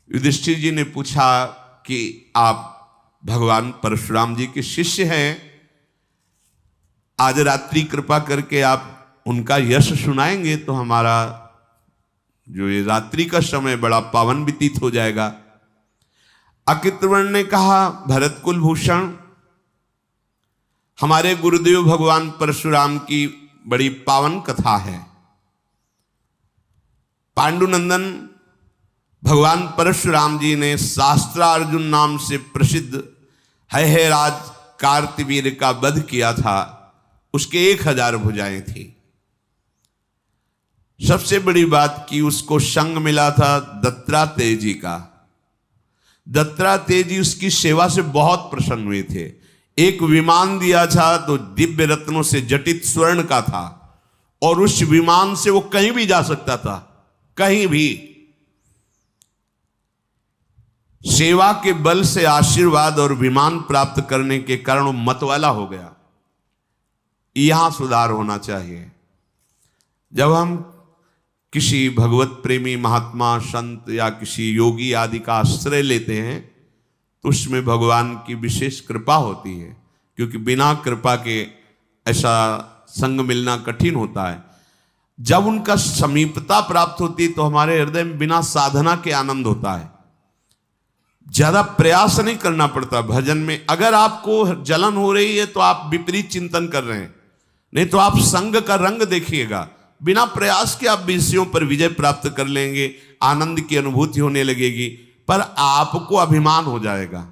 युधिष्ठिर जी ने पूछा कि आप भगवान परशुराम जी के शिष्य हैं, आज रात्रि कृपा करके आप उनका यश सुनाएंगे तो हमारा जो ये रात्रि का समय बड़ा पावन व्यतीत हो जाएगा। अकृतवर्ण ने कहा, भरत कुल भूषण, हमारे गुरुदेव भगवान परशुराम की बड़ी पावन कथा है। पांडुनंदन भगवान परशुराम जी ने शास्त्रार्जुन नाम से प्रसिद्ध है राज कार्तवीर का वध किया था। उसके 1000 भुजाएं थी। सबसे बड़ी बात कि उसको संग मिला था दत्तात्रेय जी का। दत्तात्रेय जी उसकी सेवा से बहुत प्रसन्न हुए थे। एक विमान दिया था तो दिव्य रत्नों से जटित स्वर्ण का था, और उस विमान से वो कहीं भी जा सकता था, कहीं भी। सेवा के बल से आशीर्वाद और विमान प्राप्त करने के कारण वो मतवाला हो गया। यहां सुधार होना चाहिए। जब हम किसी भगवत प्रेमी महात्मा संत या किसी योगी आदि का आश्रय लेते हैं तो उसमें भगवान की विशेष कृपा होती है, क्योंकि बिना कृपा के ऐसा संग मिलना कठिन होता है। जब उनका समीपता प्राप्त होती है तो हमारे हृदय में बिना साधना के आनंद होता है। ज्यादा प्रयास नहीं करना पड़ता भजन में। अगर आपको जलन हो रही है तो आप विपरीत चिंतन कर रहे हैं, नहीं तो आप संग का रंग देखिएगा। बिना प्रयास के आप विषयों पर विजय प्राप्त कर लेंगे, आनंद की अनुभूति होने लगेगी, पर आपको अभिमान हो जाएगा।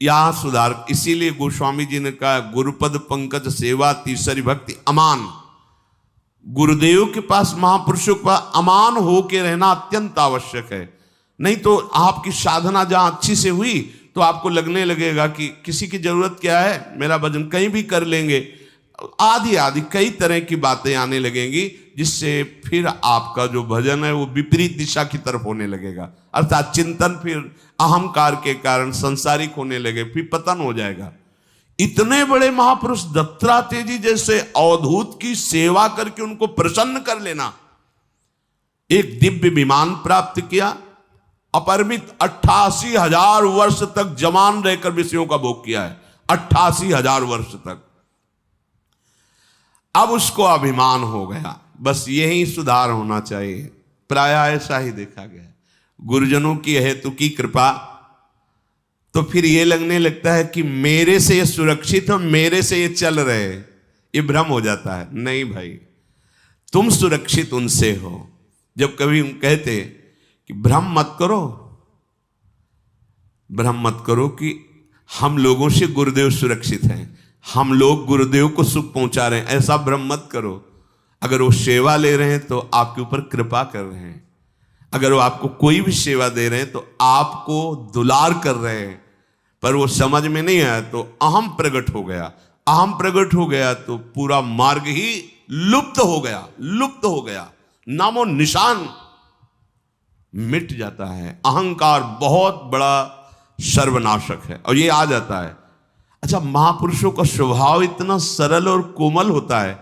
यह सुधार, इसीलिए गोस्वामी जी ने कहा, गुरुपद पंकज सेवा तीसरी भक्ति अमान। गुरुदेव के पास, महापुरुषों के पास अमान होके रहना अत्यंत आवश्यक है। नहीं तो आपकी साधना जहां अच्छी से हुई तो आपको लगने लगेगा कि किसी की जरूरत क्या है, मेरा भजन कहीं भी कर लेंगे, आदि आदि कई तरह की बातें आने लगेंगी, जिससे फिर आपका जो भजन है वो विपरीत दिशा की तरफ होने लगेगा। अर्थात चिंतन फिर अहंकार के कारण संसारिक होने लगे, फिर पतन हो जाएगा। इतने बड़े महापुरुष दत्तात्रेय जी जैसे अवधूत की सेवा करके उनको प्रसन्न कर लेना, एक दिव्य विमान प्राप्त किया, अपरिमित 88,000 वर्ष तक जवान रहकर विषयों का भोग किया है, 88,000 वर्ष तक। अब उसको अभिमान हो गया। बस यही सुधार होना चाहिए। प्राय ऐसा ही देखा गया। गुरुजनों की हेतु की कृपा तो फिर ये लगने लगता है कि मेरे से ये सुरक्षित हो, मेरे से ये चल रहे, ये भ्रम हो जाता है। नहीं भाई, तुम सुरक्षित उनसे हो। जब कभी हम कहते कि भ्रम मत करो, भ्रम मत करो कि हम लोगों से गुरुदेव सुरक्षित हैं, हम लोग गुरुदेव को सुख पहुंचा रहे हैं, ऐसा भ्रम मत करो। अगर वो सेवा ले रहे हैं तो आपके ऊपर कृपा कर रहे हैं। अगर वो आपको कोई भी सेवा दे रहे हैं तो आपको दुलार कर रहे हैं। पर वो समझ में नहीं आया तो अहम प्रकट हो गया। अहम प्रकट हो गया तो पूरा मार्ग ही लुप्त हो गया, लुप्त हो गया, नामो निशान मिट जाता है। अहंकार बहुत बड़ा सर्वनाशक है और ये आ जाता है। अच्छा, महापुरुषों का स्वभाव इतना सरल और कोमल होता है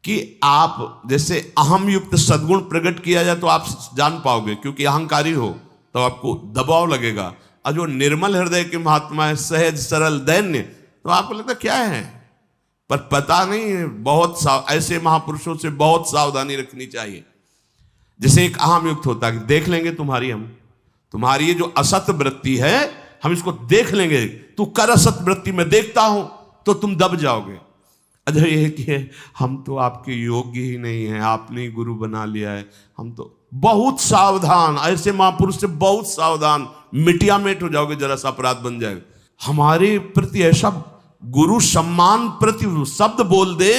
कि आप जैसे अहम युक्त सद्गुण प्रकट किया जाए तो आप जान पाओगे, क्योंकि अहंकारी हो तो आपको दबाव लगेगा। और जो निर्मल हृदय के महात्मा है, सहज सरल दैन्य, तो आपको लगता क्या है, पर पता नहीं है। बहुत ऐसे महापुरुषों से बहुत सावधानी रखनी चाहिए। जैसे एक अहम युक्त होता है, देख लेंगे तुम्हारी ये जो असत वृत्ति है, हम इसको देख लेंगे, तू कर असत वृत्ति में देखता हूं तो तुम दब जाओगे। अच्छा, ये कि हम तो आपके योग्य ही नहीं हैं, आपने गुरु बना लिया है, हम तो बहुत सावधान। ऐसे महापुरुष से बहुत सावधान, मिटिया मेट हो जाओगे, जरा सा अपराध बन जाएगा। हमारे प्रति ऐसा गुरु सम्मान प्रति शब्द बोल दे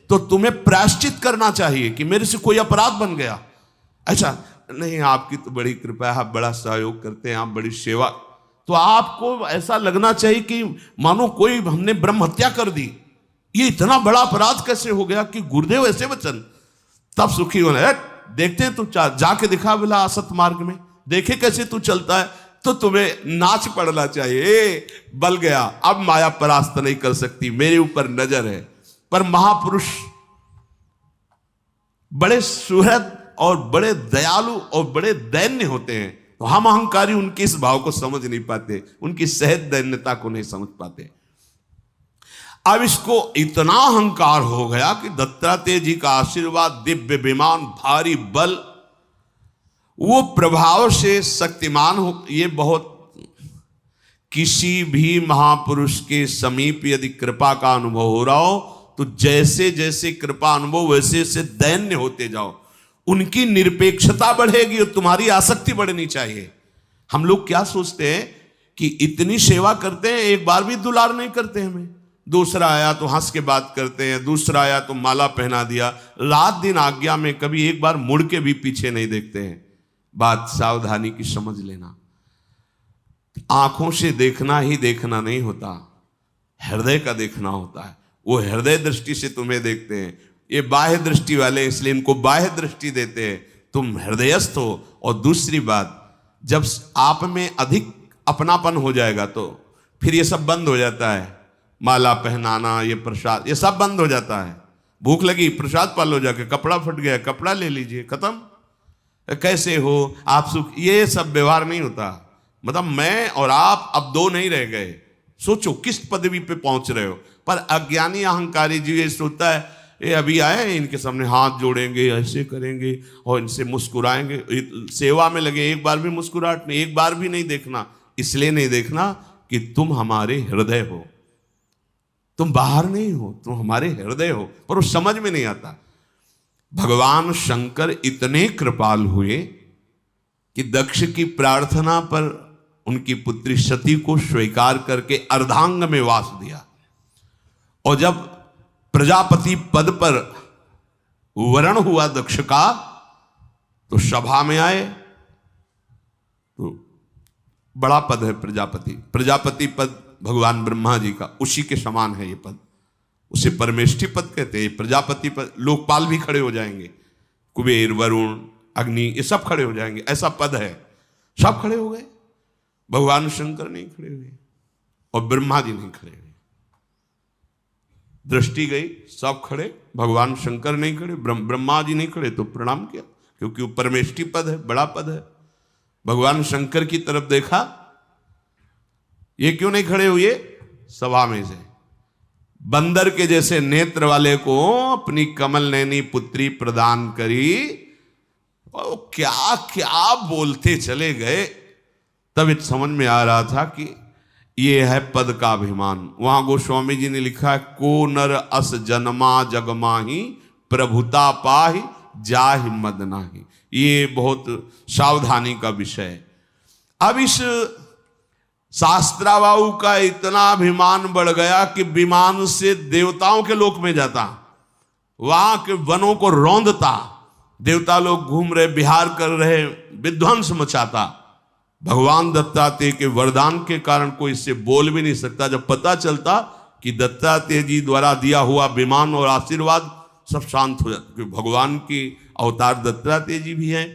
तो तुम्हें प्रायश्चित करना चाहिए कि मेरे से कोई अपराध बन गया। अच्छा नहीं, आपकी तो बड़ी कृपा है, आप बड़ा सहयोग करते हैं, आप बड़ी सेवा, तो आपको ऐसा लगना चाहिए कि मानो कोई हमने ब्रह्म हत्या कर दी। ये इतना बड़ा अपराध कैसे हो गया कि गुरुदेव ऐसे वचन, तब सुखी होना। देखते हैं तू जाके दिखा बोला असत मार्ग में, देखे कैसे तू चलता है, तो तुम्हें नाच पड़ना चाहिए। बल गया, अब माया परास्त नहीं कर सकती, मेरे ऊपर नजर है। पर महापुरुष बड़े सुहृद और बड़े दयालु और बड़े दैन्य होते हैं, तो हम अहंकारी उनके इस भाव को समझ नहीं पाते, उनकी सहज दैन्यता को नहीं समझ पाते। अब इसको इतना अहंकार हो गया कि दत्तात्रेय जी का आशीर्वाद, दिव्य विमान, भारी बल, वो प्रभाव से शक्तिमान हो। ये बहुत, किसी भी महापुरुष के समीप यदि कृपा का अनुभव हो रहा हो तो जैसे जैसे कृपा अनुभव वैसे वैसे दैन्य होते जाओ, उनकी निरपेक्षता बढ़ेगी और तुम्हारी आसक्ति बढ़नी चाहिए। हम लोग क्या सोचते हैं कि इतनी सेवा करते हैं, एक बार भी दुलार नहीं करते हमें, दूसरा आया तो हंस के बात करते हैं, दूसरा आया तो माला पहना दिया, रात दिन आज्ञा में कभी एक बार मुड़ के भी पीछे नहीं देखते हैं। बात सावधानी की समझ लेना, आंखों से देखना ही देखना नहीं होता, हृदय का देखना होता है। वो हृदय दृष्टि से तुम्हें देखते हैं, ये बाह्य दृष्टि वाले इसलिए इनको बाह्य दृष्टि देते हैं, तुम हृदयस्थ हो। और दूसरी बात, जब आप में अधिक अपनापन हो जाएगा तो फिर ये सब बंद हो जाता है, माला पहनाना, ये प्रसाद, ये सब बंद हो जाता है। भूख लगी, प्रसाद पालो जाके, कपड़ा फट गया, कपड़ा ले लीजिए, खत्म। कैसे हो आप, सुख, ये सब व्यवहार नहीं होता। मतलब मैं और आप अब दो नहीं रह गए। सोचो किस पदवी पे पहुंच रहे हो। पर अज्ञानी अहंकारी जी ये सोचता है, ये अभी आए हैं, इनके सामने हाथ जोड़ेंगे, ऐसे करेंगे और इनसे मुस्कुराएंगे, सेवा में लगे, एक बार भी मुस्कुराहट नहीं, एक बार भी नहीं देखना। इसलिए नहीं देखना कि तुम हमारे हृदय हो, तुम बाहर नहीं हो, तुम हमारे हृदय हो। पर वो समझ में नहीं आता। भगवान शंकर इतने कृपाल हुए कि दक्ष की प्रार्थना पर उनकी पुत्री सती को स्वीकार करके अर्धांग में वास दिया। और जब प्रजापति पद पर वरण हुआ दक्ष का, तो सभा में आए। तो बड़ा पद है प्रजापति, प्रजापति पद भगवान ब्रह्मा जी का, उसी के समान है ये पद। उसे परमेष्ठी पद कहते हैं। प्रजापति पद, लोकपाल भी खड़े हो जाएंगे, कुबेर, वरुण, अग्नि, ये सब खड़े हो जाएंगे, ऐसा पद है। सब खड़े हो गए, भगवान शंकर नहीं खड़े हुए और ब्रह्मा जी नहीं खड़े हुए। दृष्टि गई, सब खड़े, भगवान शंकर नहीं खड़े, ब्रह्मा जी नहीं खड़े, तो प्रणाम किया, क्योंकि वो परमेष्ठी पद है, बड़ा पद है। भगवान शंकर की तरफ देखा, ये क्यों नहीं खड़े हुए? सभा में से बंदर के जैसे नेत्र वाले को अपनी कमल नैनी पुत्री प्रदान करी, और क्या क्या बोलते चले गए। तब इत समझ में आ रहा था कि ये है पद का अभिमान। वहां गोस्वामी जी ने लिखा है, को नर अस जन्मा जगमाही प्रभुता पाहि जाहि मद नाही। ये बहुत सावधानी का विषय है। अब इस शास्त्राबाहु का इतना अभिमान बढ़ गया कि विमान से देवताओं के लोक में जाता, वहां के वनों को रौंदता, देवता लोग घूम रहे, विहार कर रहे, विध्वंस मचाता। भगवान दत्तात्रेय के वरदान के कारण कोई इससे बोल भी नहीं सकता। जब पता चलता कि दत्तात्रेय जी द्वारा दिया हुआ विमान और आशीर्वाद, सब शांत हो जाता, क्योंकि भगवान की अवतार दत्तात्रेय जी भी हैं।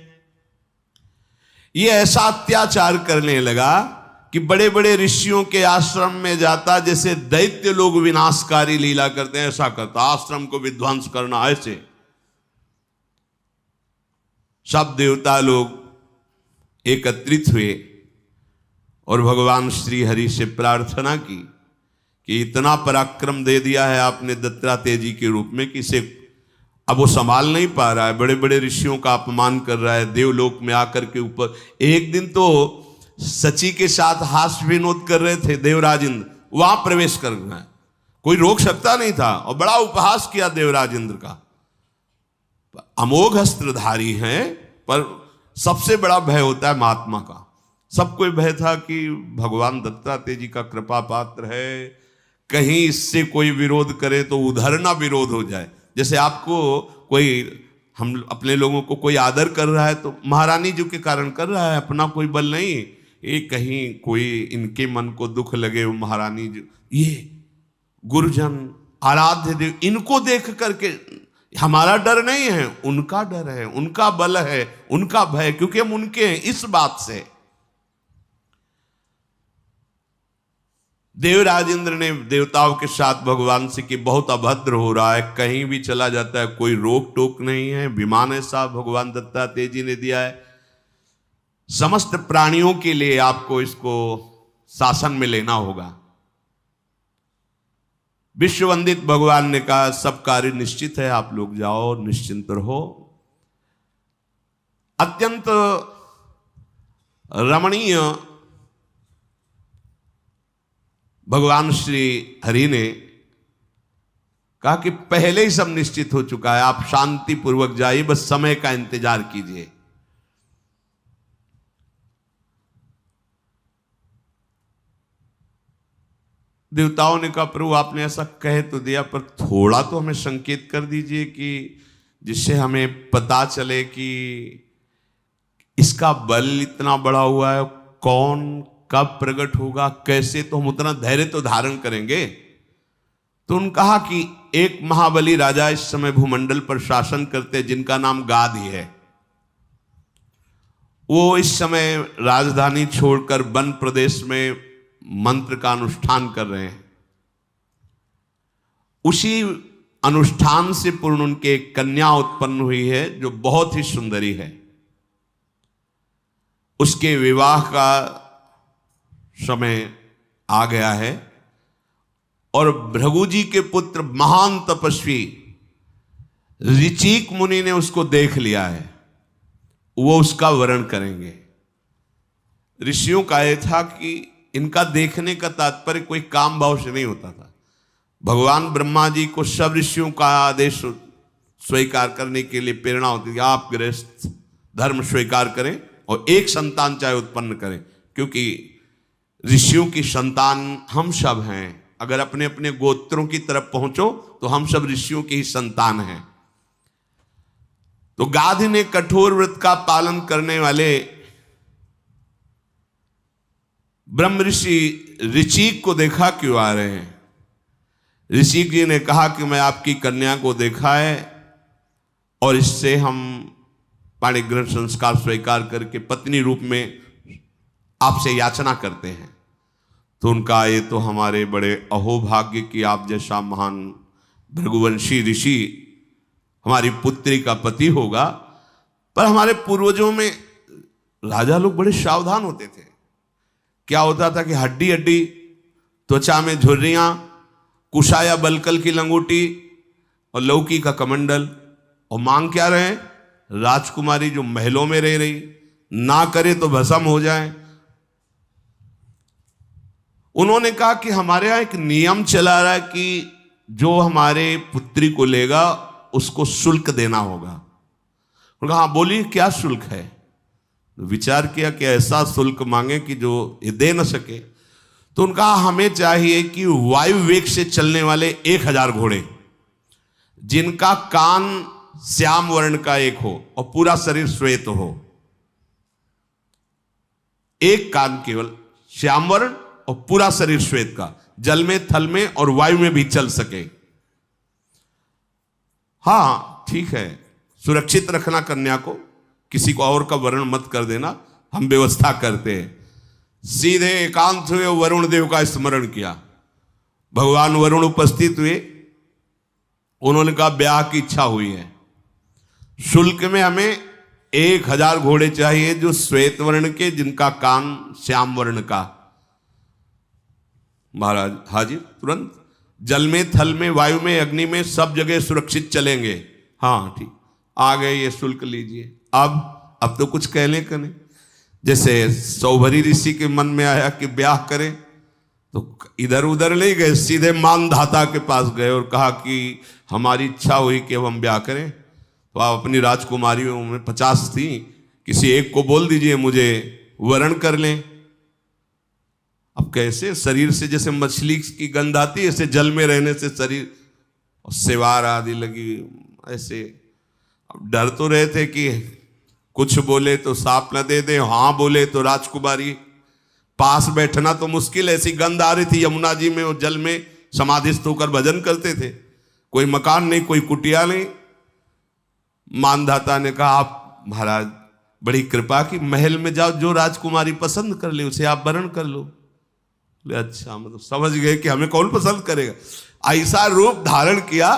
ये ऐसा अत्याचार करने लगा कि बड़े बड़े ऋषियों के आश्रम में जाता, जैसे दैत्य लोग विनाशकारी लीला करते हैं ऐसा करता, आश्रम को विध्वंस करना। ऐसे सब देवता लोग एकत्रित हुए और भगवान श्री हरि से प्रार्थना की कि इतना पराक्रम दे दिया है आपने दत्तात्रेय जी के रूप में कि इसे अब वो संभाल नहीं पा रहा है, बड़े बड़े ऋषियों का अपमान कर रहा है, देवलोक में आकर के ऊपर। एक दिन तो सची के साथ हास्य विनोद कर रहे थे देवराज इंद्र, वहां प्रवेश कर गए, कोई रोक सकता नहीं था, और बड़ा उपहास किया देवराज इंद्र का। अमोघ अस्त्रधारी हैं, पर सबसे बड़ा भय होता है महात्मा का। सबको भय था कि भगवान दत्तात्रेय जी का कृपा पात्र है, कहीं इससे कोई विरोध करे तो उधर ना विरोध हो जाए। जैसे आपको कोई, हम अपने लोगों को कोई आदर कर रहा है तो महारानी जी के कारण कर रहा है, अपना कोई बल नहीं। ये कहीं कोई इनके मन को दुख लगे, वो महारानी जी, ये गुरुजन, आराध्य देव, इनको देख करके हमारा डर नहीं है, उनका डर है, उनका बल है, उनका भय, क्योंकि हम उनके हैं। इस बात से देवराज इंद्र ने देवताओं के साथ भगवान से कि बहुत अभद्र हो रहा है, कहीं भी चला जाता है, कोई रोक टोक नहीं है, विमान ऐसा भगवान दत्तात्रेय जी ने दिया है, समस्त प्राणियों के लिए आपको इसको शासन में लेना होगा। विश्ववंदित भगवान ने कहा सब कार्य निश्चित है, आप लोग जाओ, निश्चिंत रहो। अत्यंत रमणीय भगवान श्री हरि ने कहा कि पहले ही सब निश्चित हो चुका है, आप शांति पूर्वक जाइए, बस समय का इंतजार कीजिए। देवताओं ने कहा प्रभु आपने ऐसा कह तो दिया, पर थोड़ा तो हमें संकेत कर दीजिए कि जिससे हमें पता चले कि इसका बल इतना बड़ा हुआ है, कौन कब प्रकट होगा, कैसे, तो हम उतना धैर्य तो धारण करेंगे। तो उन्होंने कहा कि एक महाबली राजा इस समय भूमंडल पर शासन करते, जिनका नाम गाधी है। वो इस समय राजधानी छोड़कर वन प्रदेश में मंत्र का अनुष्ठान कर रहे हैं। उसी अनुष्ठान से पूर्ण उनके एक कन्या उत्पन्न हुई है जो बहुत ही सुंदरी है। उसके विवाह का समय आ गया है और भृगु जी के पुत्र महान तपस्वी ऋचिक मुनि ने उसको देख लिया है, वो उसका वर्ण करेंगे। ऋषियों का यह था कि इनका देखने का तात्पर्य कोई काम भाव से नहीं होता था। भगवान ब्रह्मा जी को सब ऋषियों का आदेश स्वीकार करने के लिए प्रेरणा होती थी, आप गृहस्थ धर्म स्वीकार करें और एक संतान चाहे उत्पन्न करें, क्योंकि ऋषियों की संतान हम सब हैं। अगर अपने अपने गोत्रों की तरफ पहुंचो तो हम सब ऋषियों की ही संतान हैं। तो गाधी ने कठोर व्रत का पालन करने वाले ब्रह्म ऋषि ऋचिक को देखा, क्यों आ रहे हैं? ऋषिक जी ने कहा कि मैं आपकी कन्या को देखा है और इससे हम पाणिग्रहण संस्कार स्वीकार करके पत्नी रूप में आपसे याचना करते हैं। तो उनका ये तो हमारे बड़े अहोभाग्य कि आप जैसा महान भृगुवंशी ऋषि हमारी पुत्री का पति होगा। पर हमारे पूर्वजों में राजा लोग बड़े सावधान होते थे। क्या होता था कि हड्डी हड्डी, त्वचा में झुर्रियां, कुशाया बलकल की लंगोटी और लौकी का कमंडल, और मांग क्या रहे? राजकुमारी जो महलों में रह रही, ना करे तो भस्म हो जाए। उन्होंने कहा कि हमारे यहां एक नियम चला रहा है कि जो हमारे पुत्री को लेगा उसको शुल्क देना होगा। उन्होंने कहा हाँ बोलिए क्या शुल्क है? विचार किया कि ऐसा शुल्क मांगे कि जो ये दे न सके। तो उनका हमें चाहिए कि वायु वेग से चलने वाले 1000 घोड़े, जिनका कान श्याम वर्ण का एक हो और पूरा शरीर श्वेत हो। एक कान केवल श्याम वर्ण और पूरा शरीर श्वेत का, जल में, थल में और वायु में भी चल सके। हाँ ठीक है, सुरक्षित रखना कन्या को, किसी को और का वर्ण मत कर देना, हम व्यवस्था करते हैं। सीधे एकांत हुए, वरुण देव का स्मरण किया। भगवान वरुण उपस्थित हुए। उन्होंने कहा ब्याह की इच्छा हुई है, शुल्क में हमें 1000 घोड़े चाहिए जो श्वेत वर्ण के, जिनका कान श्याम वर्ण का। महाराज हाजिर, तुरंत जल में, थल में, वायु में, अग्नि में, सब जगह सुरक्षित चलेंगे। हाँ ठीक, आ गए, ये शुल्क लीजिए। अब तो कुछ कहने का नहीं। जैसे सौभरी ऋषि के मन में आया कि ब्याह करें, तो इधर उधर नहीं गए, सीधे मानधाता के पास गए और कहा कि हमारी इच्छा हुई कि अब हम ब्याह करें। तो आप अपनी राजकुमारियों में 50 थी, किसी एक को बोल दीजिए मुझे वरण कर लें। अब कैसे? शरीर से जैसे मछली की गंध आती है, ऐसे जल में रहने से शरीर सेवार आदि लगी ऐसे। अब डर तो रहे थे कि कुछ बोले तो सांप न दे दे, हाँ बोले तो राजकुमारी। पास बैठना तो मुश्किल, ऐसी गंध आ रही थी। यमुना जी में और जल में समाधिस्थ होकर भजन करते थे, कोई मकान नहीं, कोई कुटिया नहीं। मानधाता ने कहा आप महाराज बड़ी कृपा की, महल में जाओ, जो राजकुमारी पसंद कर ले उसे आप वरण कर लो। बोले अच्छा, मतलब समझ गए कि हमें कौन पसंद करेगा। ऐसा रूप धारण किया।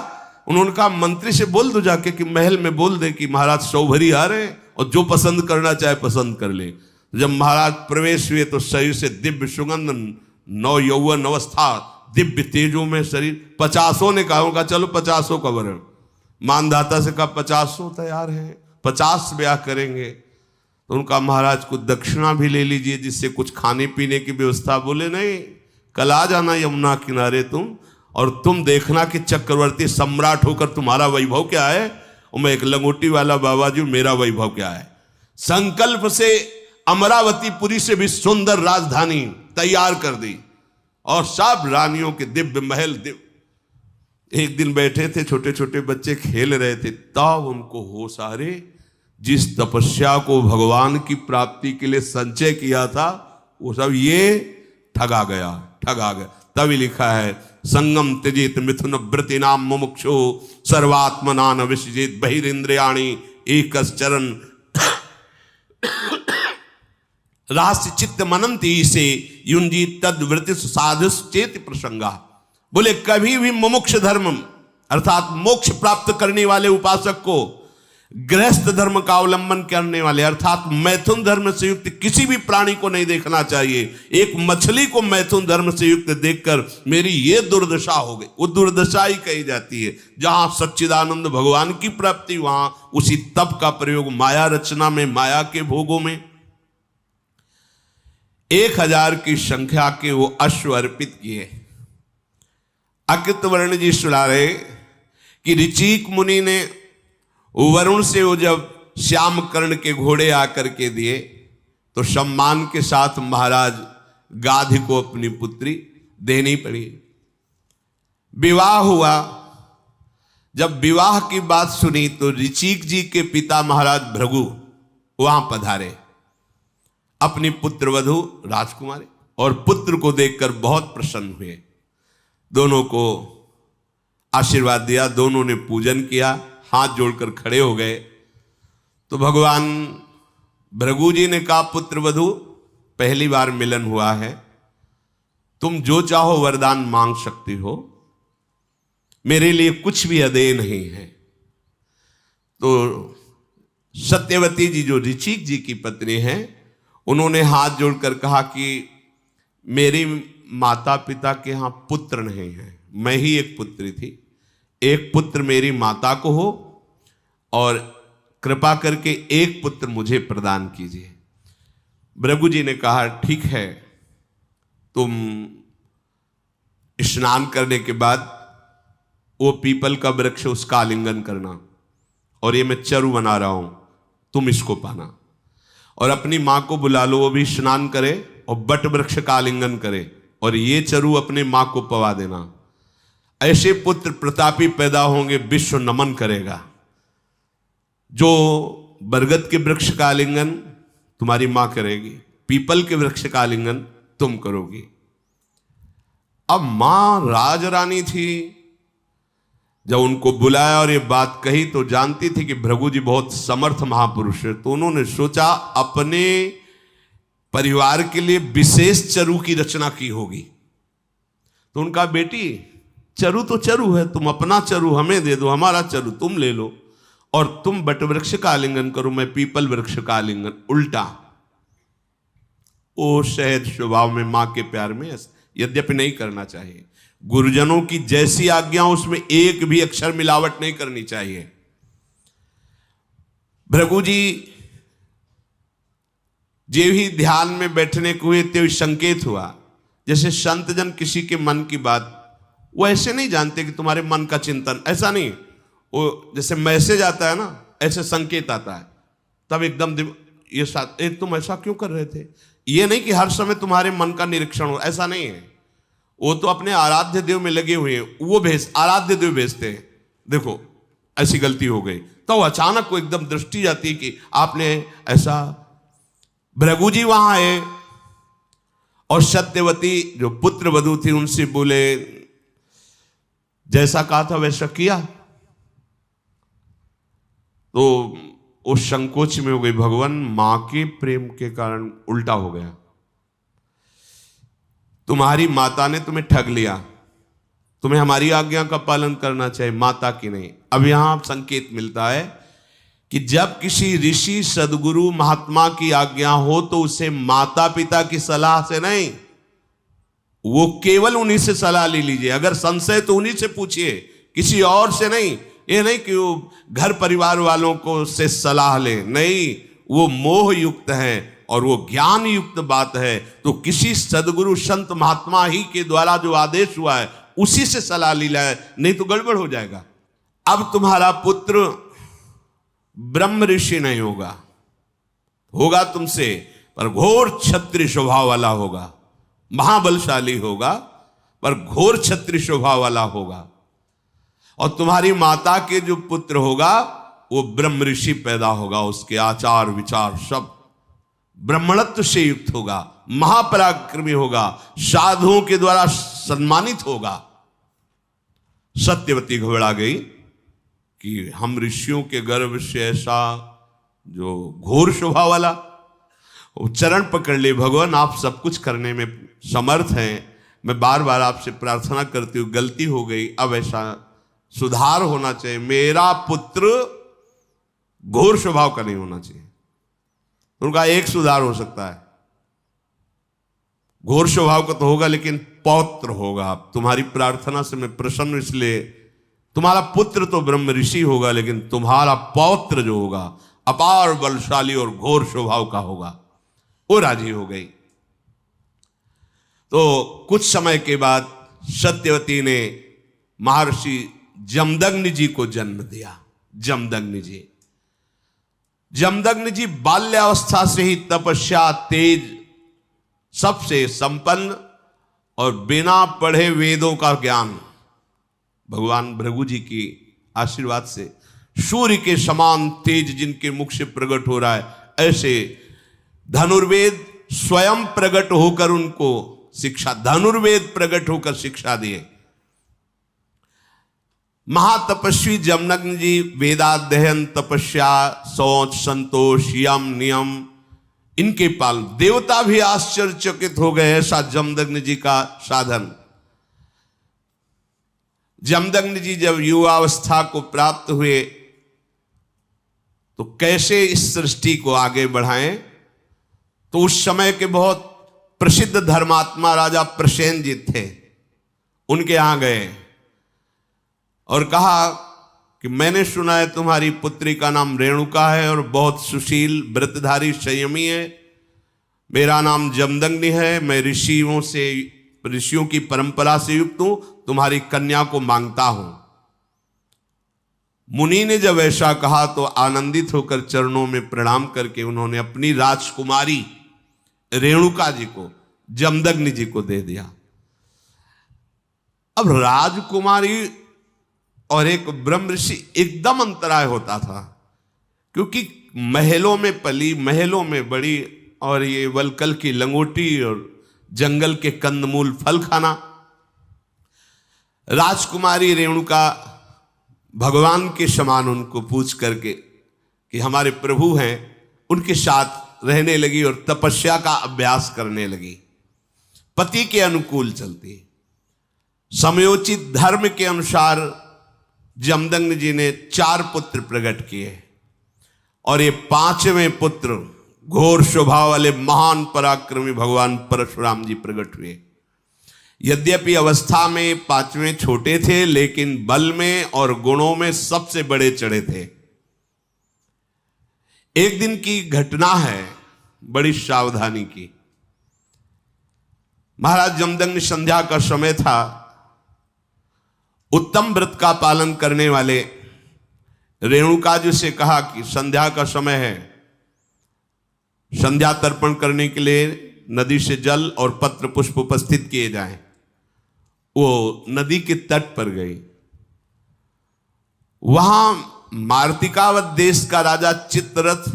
उन्होंने कहा मंत्री से बोल दो जाके कि महल में बोल दे कि महाराज सौभरी आ रहे हैं और जो पसंद करना चाहे पसंद कर ले। जब महाराज प्रवेश हुए तो शरीर से दिव्य सुगंध, नव यौवन अवस्था, दिव्य तेजों में शरीर। 50 ने कहा चलो 50 का वरण। मानदाता से कहा 50 तैयार है, 50 ब्याह करेंगे। तो उनका महाराज को दक्षिणा भी ले लीजिए जिससे कुछ खाने पीने की व्यवस्था। बोले नहीं, कल आ जाना यमुना किनारे तुम, और तुम देखना कि चक्रवर्ती सम्राट होकर तुम्हारा वैभव क्या है और मैं एक लंगोटी वाला बाबा जी मेरा वैभव क्या है। संकल्प से अमरावतीपुरी से भी सुंदर राजधानी तैयार कर दी और सब रानियों के दिव्य महल। एक दिन बैठे थे, छोटे छोटे बच्चे खेल रहे थे, तब उनको होश आ रहे, जिस तपस्या को भगवान की प्राप्ति के लिए संचय किया था वो सब ये ठगा गया। तभी लिखा है संगम त्यजेत मिथुन व्रति नाम मुमुक्षु सर्वात्मना न विसृजेत बहिरिंद्रियाणि एकश्चरण रास्य चित्त मनंती से युंजी तद वृत्ति साधु चेत प्रसंगा। बोले कभी भी मुमुक्ष धर्म अर्थात मोक्ष प्राप्त करने वाले उपासक को गृहस्थ धर्म का अवलंबन करने वाले अर्थात मैथुन धर्म से युक्त किसी भी प्राणी को नहीं देखना चाहिए। एक मछली को मैथुन धर्म से युक्त देखकर मेरी ये दुर्दशा हो गई, वो दुर्दशा ही कही जाती है। जहां सच्चिदानंद भगवान की प्राप्ति वहां उसी तप का प्रयोग माया रचना में, माया के भोगों में। 1000 की संख्या के वो अश्व अर्पित किए। अकृतवर्ण जी सुना रहे कि ऋचिक मुनि ने वरुण से वो जब श्याम कर्ण के घोड़े आकर के दिए तो सम्मान के साथ महाराज गाधी को अपनी पुत्री देनी पड़ी। विवाह हुआ। जब विवाह की बात सुनी तो ऋचिक जी के पिता महाराज भृगु वहां पधारे, अपनी पुत्र वधू राजकुमारी और पुत्र को देखकर बहुत प्रसन्न हुए। दोनों को आशीर्वाद दिया, दोनों ने पूजन किया, हाथ जोड़कर खड़े हो गए। तो भगवान भृगु जी ने कहा पुत्र वधू पहली बार मिलन हुआ है, तुम जो चाहो वरदान मांग सकती हो, मेरे लिए कुछ भी अदेय नहीं है। तो सत्यवती जी जो ऋचिक जी की पत्नी हैं उन्होंने हाथ जोड़कर कहा कि मेरी माता पिता के यहाँ पुत्र नहीं है, मैं ही एक पुत्री थी, एक पुत्र मेरी माता को हो और कृपा करके एक पुत्र मुझे प्रदान कीजिए। भृगु जी ने कहा ठीक है, तुम स्नान करने के बाद वो पीपल का वृक्ष उसका आलिंगन करना और ये मैं चरु बना रहा हूं, तुम इसको पाना और अपनी मां को बुला लो, वो भी स्नान करे और बट वृक्ष का आलिंगन करे और ये चरु अपने मां को पवा देना। ऐसे पुत्र प्रतापी पैदा होंगे, विश्व नमन करेगा। जो बरगद के वृक्ष का आलिंगन तुम्हारी मां करेगी, पीपल के वृक्ष का आलिंगन तुम करोगी। अब मां राजरानी थी, जब उनको बुलाया और ये बात कही तो जानती थी कि भृगु जी बहुत समर्थ महापुरुष है। तो उन्होंने सोचा अपने परिवार के लिए विशेष चरु की रचना की होगी। तो उनका बेटी चरु तो चरु है, तुम अपना चरु हमें दे दो, हमारा चरु तुम ले लो और तुम बट वृक्ष का आलिंगन करो, मैं पीपल वृक्ष का आलिंगन। उल्टा ओ सहज स्वभाव में मां के प्यार में यद्यपि नहीं करना चाहिए। गुरुजनों की जैसी आज्ञा उसमें एक भी अक्षर मिलावट नहीं करनी चाहिए। भृगु जी जे भी ध्यान में बैठने को हुए तो संकेत हुआ, जैसे संत जन किसी के मन की बात वो ऐसे नहीं जानते कि तुम्हारे मन का चिंतन, ऐसा नहीं, वो जैसे मैसेज आता है ना ऐसे संकेत आता है, तब एकदम ये साथ तुम ऐसा क्यों कर रहे थे, ये नहीं कि हर समय तुम्हारे मन का निरीक्षण हो, ऐसा नहीं है। वो तो अपने आराध्य देव में लगे हुए हैं, वो आराध्य देव भेजते हैं, देखो ऐसी गलती हो गई, तो अचानक को एकदम दृष्टि जाती है कि आपने ऐसा। भृगु जी वहां आए और सत्यवती जो पुत्र वधू थी उनसे बोले जैसा कहा था वैसा किया। तो वो संकोच में हो गई, भगवान मां के प्रेम के कारण उल्टा हो गया। तुम्हारी माता ने तुम्हें ठग लिया, तुम्हें हमारी आज्ञा का पालन करना चाहिए, माता की नहीं। अब यहां संकेत मिलता है कि जब किसी ऋषि सदगुरु महात्मा की आज्ञा हो तो उसे माता पिता की सलाह से नहीं, वो केवल उन्हीं से सलाह ले लीजिए। अगर संशय तो उन्हीं से पूछिए, किसी और से नहीं। ये नहीं कि वो घर परिवार वालों को से सलाह ले, नहीं, वो मोह युक्त है और वो ज्ञान युक्त बात है। तो किसी सदगुरु संत महात्मा ही के द्वारा जो आदेश हुआ है उसी से सलाह ली जाए, नहीं तो गड़बड़ हो जाएगा। अब तुम्हारा पुत्र ब्रह्म ऋषि नहीं होगा, होगा तुमसे, पर घोर क्षत्रिय स्वभाव वाला होगा, महाबलशाली होगा पर घोर क्षत्रिय स्वभाव वाला होगा। और तुम्हारी माता के जो पुत्र होगा वो ब्रह्म ऋषि पैदा होगा, उसके आचार विचार सब ब्राह्मणत्व से युक्त होगा, महापराक्रमी होगा, साधुओं के द्वारा सम्मानित होगा। सत्यवती घबरा गई कि हम ऋषियों के गर्भ से ऐसा जो घोर स्वभाव वाला, वो चरण पकड़ ले, भगवान आप सब कुछ करने में समर्थ हैं, मैं बार बार आपसे प्रार्थना करती हूँ, गलती हो गई, अब ऐसा सुधार होना चाहिए, मेरा पुत्र घोर स्वभाव का नहीं होना चाहिए। उनका एक सुधार हो सकता है, घोर स्वभाव का तो होगा लेकिन पौत्र होगा। तुम्हारी प्रार्थना से मैं प्रसन्न, इसलिए तुम्हारा पुत्र तो ब्रह्म ऋषि होगा लेकिन तुम्हारा पौत्र जो होगा अपार बलशाली और घोर स्वभाव का होगा। वो राजी हो गई। तो कुछ समय के बाद सत्यवती ने महर्षि जमदग्नि जी को जन्म दिया। जमदग्नि जी, जमदग्नि जी बाल्यावस्था से ही तपस्या, तेज, सबसे संपन्न और बिना पढ़े वेदों का ज्ञान, भगवान भृगु जी की आशीर्वाद से सूर्य के समान तेज जिनके मुख से प्रकट हो रहा है, ऐसे धनुर्वेद स्वयं प्रकट होकर उनको शिक्षा, धनुर्वेद प्रकट होकर शिक्षा दिए। महातपस्वी जमदग्नि जी वेदाध्ययन, तपस्या, शौच, संतोष, यम, नियम, इनके पाल, देवता भी आश्चर्यचकित हो गए, ऐसा जमदग्नि जी का साधन। जमदग्नि जी जब युवावस्था को प्राप्त हुए तो कैसे इस सृष्टि को आगे बढ़ाएं, तो उस समय के बहुत प्रसिद्ध धर्मात्मा राजा प्रसेनजीत थे, उनके यहां गए और कहा कि मैंने सुना है तुम्हारी पुत्री का नाम रेणुका है और बहुत सुशील, व्रतधारी, संयमी है। मेरा नाम जमदग्नि है, मैं ऋषियों की परंपरा से युक्त हूं, तुम्हारी कन्या को मांगता हूं। मुनि ने जब ऐसा कहा तो आनंदित होकर चरणों में प्रणाम करके उन्होंने अपनी राजकुमारी रेणुका जी को जमदग्नि जी को दे दिया। अब राजकुमारी और एक ब्रह्म ऋषि एकदम अंतराय होता था, क्योंकि महलों में पली, महलों में बड़ी, और ये वलकल की लंगोटी और जंगल के कंदमूल फल खाना। राजकुमारी रेणुका भगवान के समान उनको पूछ करके कि हमारे प्रभु हैं, उनके साथ रहने लगी और तपस्या का अभ्यास करने लगी। पति के अनुकूल चलती, समयोचित धर्म के अनुसार जमदग्नि जी ने 4 पुत्र प्रकट किए और ये 5वें पुत्र घोर स्वभाव वाले महान पराक्रमी भगवान परशुराम जी प्रकट हुए। यद्यपि अवस्था में 5वें छोटे थे, लेकिन बल में और गुणों में सबसे बड़े चढ़े थे। एक दिन की घटना है, बड़ी सावधानी की। महाराज जमदग्नि, संध्या का समय था, उत्तम व्रत का पालन करने वाले रेणुका जी से कहा कि संध्या का समय है, संध्या तर्पण करने के लिए नदी से जल और पत्र पुष्प उपस्थित किए जाएं। वो नदी के तट पर गई। वहां मार्तिकावत देश का राजा चित्ररथ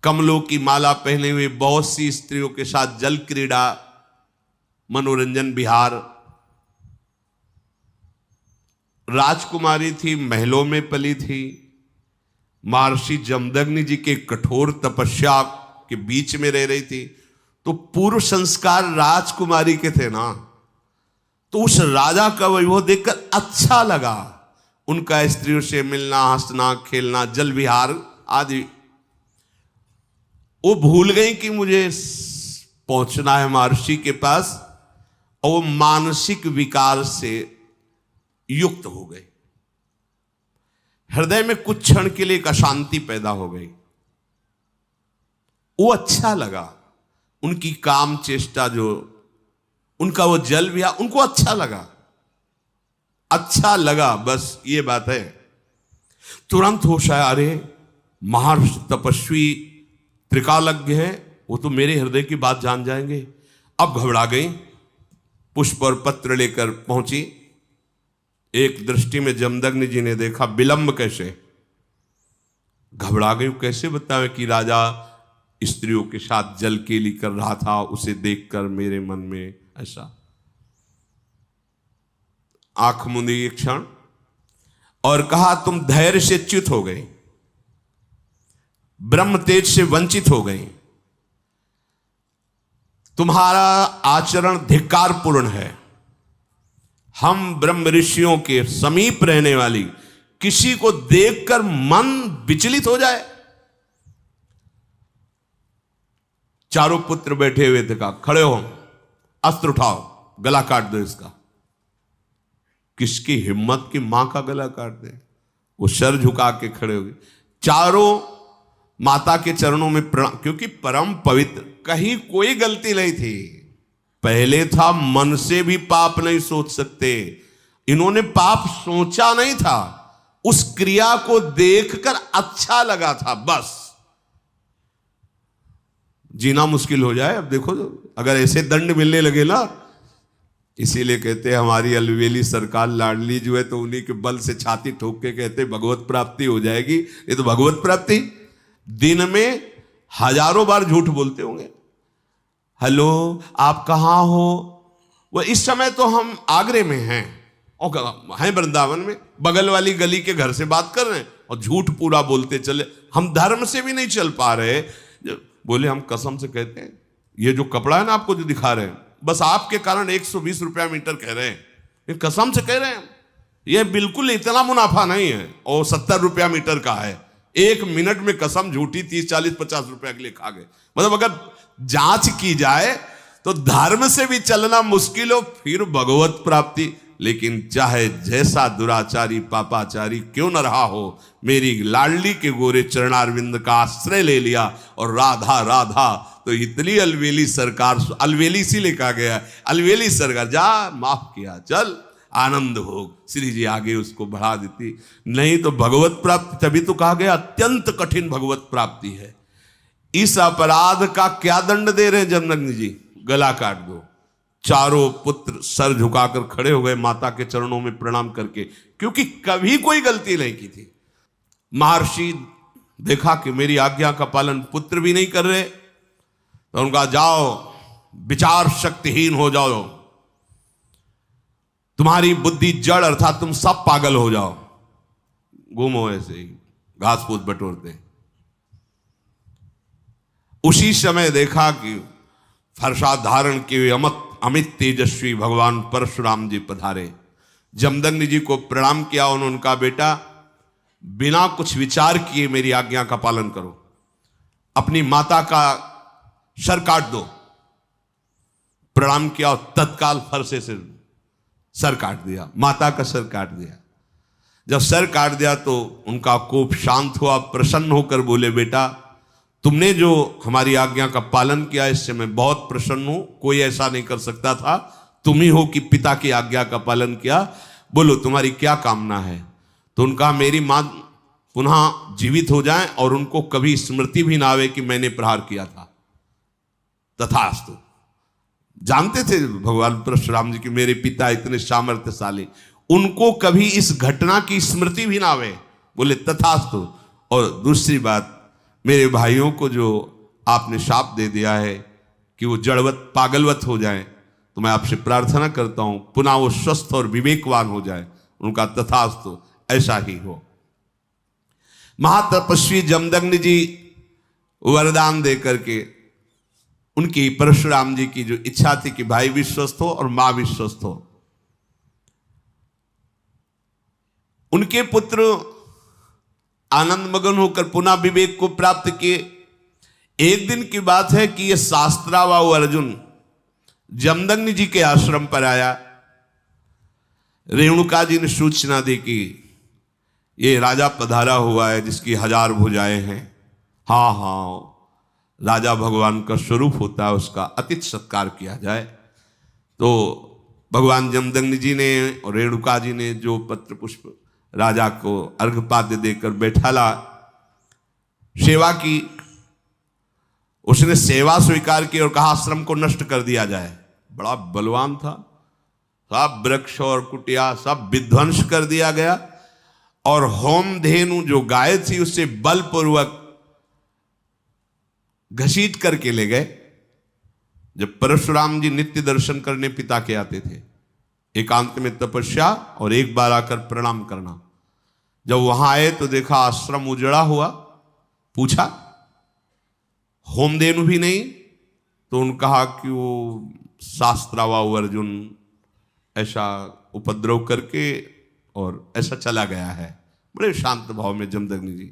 कमलों की माला पहने हुए बहुत सी स्त्रियों के साथ जल क्रीड़ा, मनोरंजन, विहार। राजकुमारी थी, महलों में पली थी, महर्षि जमदग्नि जी के कठोर तपस्या के बीच में रह रही थी, तो पूर्व संस्कार राजकुमारी के थे ना, तो उस राजा का वैभव देखकर अच्छा लगा। उनका स्त्रियों से मिलना, हंसना, खेलना, जल विहार आदि। वो भूल गई कि मुझे पहुंचना है महर्षि के पास, और वो मानसिक विकार से युक्त हो गई। हृदय में कुछ क्षण के लिए एक अशांति पैदा हो गई। वो अच्छा लगा, उनकी काम चेष्टा, जो उनका वो जल विहार उनको अच्छा लगा, अच्छा लगा, बस ये बात है। तुरंत होश आया, अरे महर्षि तपस्वी त्रिकालज्ञ है, वो तो मेरे हृदय की बात जान जाएंगे। अब घबरा गई, पुष्प और पत्र लेकर पहुंची। एक दृष्टि में जमदग्नि जी ने देखा विलंब कैसे, घबरा गई। कैसे बतावे कि राजा स्त्रियों के साथ जल केली कर रहा था, उसे देखकर मेरे मन में ऐसा। आंख मूंदी एक क्षण और कहा, तुम धैर्य से च्युत हो गई, ब्रह्म तेज से वंचित हो गई, तुम्हारा आचरण धिक्कारपूर्ण है। हम ब्रह्म ऋषियों के समीप रहने वाली किसी को देखकर मन विचलित हो जाए। चारों पुत्र बैठे हुए थे, कहा खड़े हो, अस्त्र उठाओ, गला काट दो इसका। किसकी हिम्मत की मां का गला काट दे। वो सर झुका के खड़े हो गए। चारों माता के चरणों में प्रणाम, क्योंकि परम पवित्र, कहीं कोई गलती नहीं थी। पहले था मन से भी पाप नहीं सोच सकते, इन्होंने पाप सोचा नहीं था, उस क्रिया को देखकर अच्छा लगा था, बस। जीना मुश्किल हो जाए। अब देखो, अगर ऐसे दंड मिलने लगे ना, इसीलिए कहते हैं हमारी अलवेली सरकार लाडली जो है, तो उन्हीं के बल से छाती ठोक के कहते भगवत प्राप्ति हो जाएगी। ये तो भगवत प्राप्ति, दिन में हजारों बार झूठ बोलते होंगे। हेलो, आप कहाँ हो? वो इस समय तो हम आगरे में हैं और हैं वृंदावन में, बगल वाली गली के घर से बात कर रहे हैं और झूठ पूरा बोलते चले। हम धर्म से भी नहीं चल पा रहे। बोले हम कसम से कहते हैं, ये जो कपड़ा है ना आपको जो दिखा रहे हैं, बस आपके कारण 120 रुपया मीटर कह रहे हैं, ये कसम से कह रहे हैं। ये बिल्कुल इतना मुनाफा नहीं है, और 70 रुपया मीटर का है। 1 मिनट में कसम झूठी 30, 40, 50 रुपया के लिए खा गए। मतलब अगर जांच की जाए तो धर्म से भी चलना मुश्किल हो, फिर भगवत प्राप्ति। लेकिन चाहे जैसा दुराचारी पापाचारी क्यों न रहा हो, मेरी लाडली के गोरे चरणारविंद का आश्रय ले लिया और राधा राधा, तो इतनी अलवेली सरकार, अलवेली सी लिखा गया, अलवेली सरकार, जा माफ किया, चल आनंद हो। श्री जी आगे उसको बढ़ा देती। नहीं तो भगवत प्राप्ति, तभी तो कहा गया अत्यंत कठिन भगवत प्राप्ति है। इस अपराध का क्या दंड दे रहे जमदग्नि जी? गला काट दो। चारों पुत्र सर झुकाकर खड़े हो गए माता के चरणों में प्रणाम करके, क्योंकि कभी कोई गलती नहीं की थी। महर्षि देखा कि मेरी आज्ञा का पालन पुत्र भी नहीं कर रहे, तो उनका जाओ विचार शक्तिहीन हो जाओ, तुम्हारी बुद्धि जड़, अर्थात तुम सब पागल हो जाओ, घूमो ऐसे ही घास फूस बटोरते। उसी समय देखा कि फरसा धारण किए अमित तेजस्वी भगवान परशुराम जी पधारे। जमदग्नि जी को प्रणाम किया उन्होंने कहा, बेटा बिना कुछ विचार किए मेरी आज्ञा का पालन करो, अपनी माता का सर काट दो। प्रणाम किया और तत्काल फरसे से सर काट दिया, माता का सर काट दिया। जब सर काट दिया तो उनका कोप शांत हुआ, प्रसन्न होकर बोले, बेटा तुमने जो हमारी आज्ञा का पालन किया इससे मैं बहुत प्रसन्न हूं, कोई ऐसा नहीं कर सकता था, तुम ही हो कि पिता की आज्ञा का पालन किया। बोलो तुम्हारी क्या कामना है? तो उनका मेरी मां पुनः जीवित हो जाएं और उनको कभी स्मृति भी ना आवे कि मैंने प्रहार किया था। तथास्तु। जानते थे भगवान परशुराम जी कि मेरे पिता इतने सामर्थ्यशाली, उनको कभी इस घटना की स्मृति भी ना आवे। बोले तथास्तु। और दूसरी बात, मेरे भाइयों को जो आपने शाप दे दिया है कि वो जड़वत पागलवत हो जाए, तो मैं आपसे प्रार्थना करता हूं पुनः वो स्वस्थ और विवेकवान हो जाए। उनका तथास्तु, ऐसा ही हो। महातपस्वी जमदग्नि जी वरदान दे करके उनकी परशुराम जी की जो इच्छा थी कि भाई भी स्वस्थ हो और मां भी स्वस्थ हो। उनके पुत्र आनंद मगन होकर पुनः विवेक को प्राप्त किए। एक दिन की बात है कि यह शास्त्राबाहु अर्जुन जमदग्नि जी के आश्रम पर आया। रेणुका जी ने सूचना दी कि ये राजा पधारा हुआ है जिसकी 1000 भुजाएं हैं। हाँ हाँ, राजा भगवान का स्वरूप होता है, उसका अतिथि सत्कार किया जाए। तो भगवान जमदग्नि जी ने और रेणुका जी ने जो पत्र पुष्प राजा को अर्घपाद्य देकर बैठाला, सेवा की। उसने सेवा स्वीकार की और कहा आश्रम को नष्ट कर दिया जाए। बड़ा बलवान था, सब वृक्ष और कुटिया सब विध्वंस कर दिया गया और होम धेनु जो गाय थी उससे बलपूर्वक घसीट करके ले गए। जब परशुराम जी नित्य दर्शन करने पिता के आते थे, एकांत में तपस्या और एक बार आकर प्रणाम करना। जब वहां आए तो देखा आश्रम उजड़ा हुआ। पूछा होमधेनु भी नहीं, तो उन्होंने कहा कि वो शास्त्राबाहु अर्जुन ऐसा उपद्रव करके और ऐसा चला गया है। बड़े शांत भाव में जमदग्नि जी,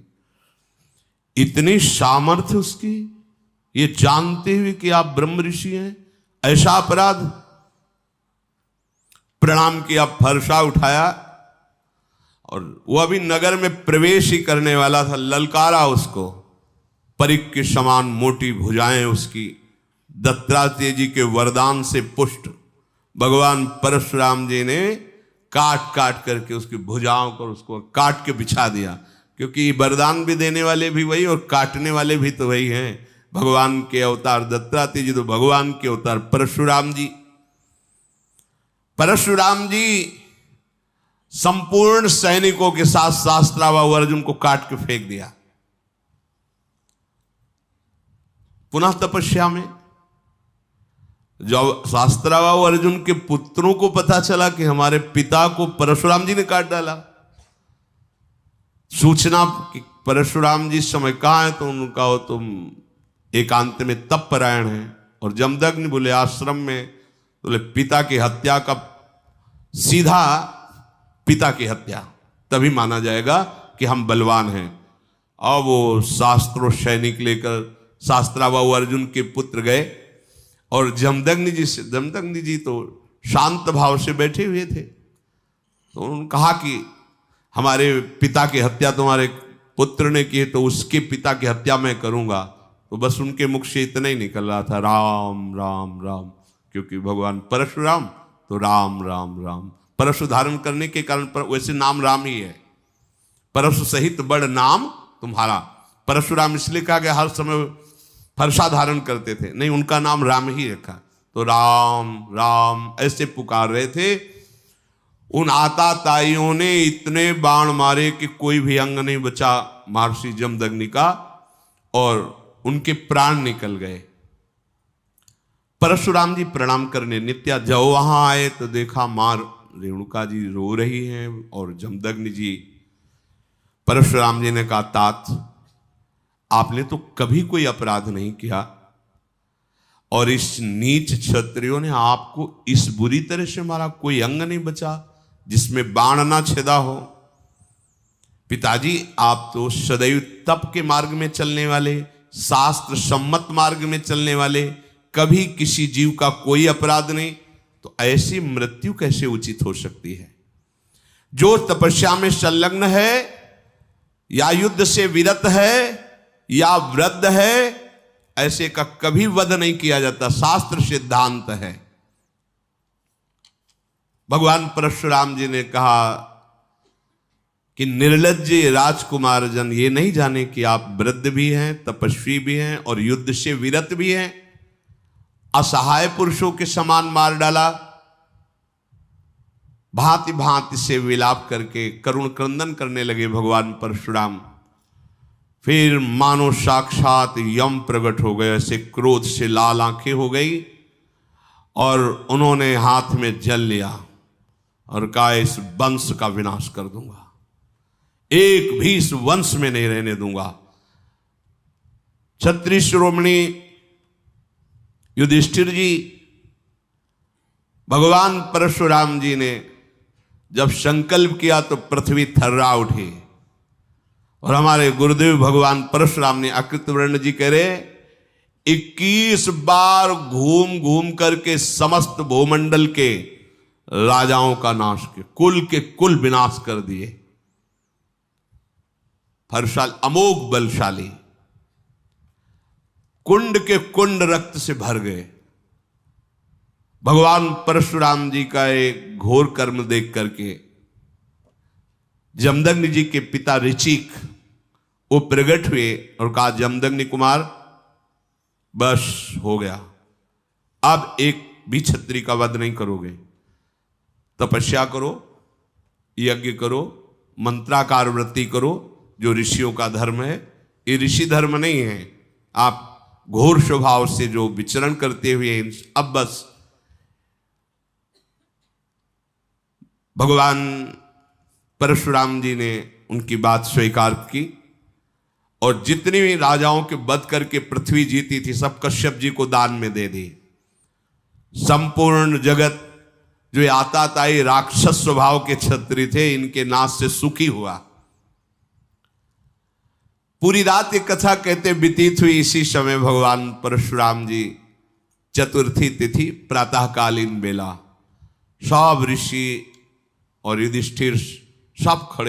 इतनी सामर्थ्य उसकी, ये जानते हुए कि आप ब्रह्म ऋषि हैं, ऐसा अपराध। प्रणाम किया, फरसा उठाया और वो अभी नगर में प्रवेश ही करने वाला था। ललकारा उसको, परिक के समान मोटी भुजाएं उसकी, दत्तात्रेय जी के वरदान से पुष्ट भगवान परशुराम जी ने काट काट करके उसकी भुजाओं को उसको काट के बिछा दिया। क्योंकि वरदान भी देने वाले भी वही और काटने वाले भी तो वही हैं। भगवान के अवतार दत्तात्रेय जी तो भगवान के अवतार परशुराम जी। परशुराम जी संपूर्ण सैनिकों के साथ शास्त्राबाहु अर्जुन को काट के फेंक दिया। पुनः तपस्या में जब शास्त्राबाहु अर्जुन के पुत्रों को पता चला कि हमारे पिता को परशुराम जी ने काट डाला, सूचना कि परशुराम जी इस समय कहां है, तो उनका हो तुम एकांत में तप परायण है। और जमदग्नि बोले आश्रम में, बोले पिता की हत्या का सीधा पिता की हत्या, तभी माना जाएगा कि हम बलवान हैं। अब वो शास्त्रों सैनिक लेकर शास्त्राबाहु अर्जुन के पुत्र गए और जमदग्नि जी तो शांत भाव से बैठे हुए थे। तो उन्होंने कहा कि हमारे पिता की हत्या तुम्हारे पुत्र ने की है, तो उसके पिता की हत्या मैं करूंगा। तो बस उनके मुख से इतना ही निकल रहा था, राम राम राम। क्योंकि भगवान परशुराम तो राम राम राम, परशु धारण करने के कारण वैसे नाम राम ही है। परशु सहित बड़ नाम तुम्हारा। परशुराम इसलिए कहा गया, हर समय फरसा धारण करते थे, नहीं उनका नाम राम ही रखा। तो राम राम ऐसे पुकार रहे थे। उन आताताइयों ने इतने बाण मारे कि कोई भी अंग नहीं बचा महर्षि जमदग्नि का, और उनके प्राण निकल गए। परशुराम जी प्रणाम करने नित्या जब वहां आए तो देखा मां रेणुका जी रो रही हैं और जमदग्नि जी। परशुराम जी ने कहा तात, आपने तो कभी कोई अपराध नहीं किया और इस नीच क्षत्रियों ने आपको इस बुरी तरह से मारा, कोई अंग नहीं बचा जिसमें बाण ना छेदा हो। पिताजी आप तो सदैव तप के मार्ग में चलने वाले, शास्त्र सम्मत मार्ग में चलने वाले, कभी किसी जीव का कोई अपराध नहीं, तो ऐसी मृत्यु कैसे उचित हो सकती है? जो तपस्या में संलग्न है या युद्ध से विरत है या वृद्ध है, ऐसे का कभी वध नहीं किया जाता, शास्त्र सिद्धांत है। भगवान परशुराम जी ने कहा कि निर्लज्ज राजकुमार जन ये नहीं जाने कि आप वृद्ध भी हैं, तपस्वी भी हैं और युद्ध से विरत भी हैं। असहाय पुरुषों के समान मार डाला। भांति भांति से विलाप करके करुण क्रंदन करने लगे भगवान परशुराम। फिर मानो साक्षात यम प्रकट हो गए, ऐसे क्रोध से लाल आंखें हो गई और उन्होंने हाथ में जल लिया और कहा इस वंश का विनाश कर दूंगा, एक भी इस वंश में नहीं रहने दूंगा। क्षत्रिय शिरोमणि युधिष्ठिर जी, भगवान परशुराम जी ने जब संकल्प किया तो पृथ्वी थर्रा उठी, और हमारे गुरुदेव भगवान परशुराम ने अकृतवर्ण जी कह रहे 21 बार घूम घूम करके समस्त भूमंडल के राजाओं का नाश किया, कुल के कुल विनाश कर दिए। परशुराम अमोघ बलशाली, कुंड के कुंड रक्त से भर गए। भगवान परशुराम जी का एक घोर कर्म देख करके जमदग्नि जी के पिता ऋचिक वो प्रकट हुए और कहा, जमदग्नि कुमार बस हो गया, अब एक भी क्षत्रिय का वध नहीं करोगे, तपस्या करो, यज्ञ करो, मंत्राकार वृत्ति करो, जो ऋषियों का धर्म है। ये ऋषि धर्म नहीं है, आप घोर स्वभाव से जो विचरण करते हुए अब बस। भगवान परशुराम जी ने उनकी बात स्वीकार की और जितनी भी राजाओं के वध करके पृथ्वी जीती थी सब कश्यप जी को दान में दे दी। संपूर्ण जगत जो आताताई राक्षस स्वभाव के क्षत्रिय थे, इनके नाश से सुखी हुआ। पूरी रात ये कथा कहते व्यतीत हुई। इसी समय भगवान परशुराम जी चतुर्थी तिथि प्रातःकालीन बेला सब ऋषि और युधिष्ठिर सब खड़े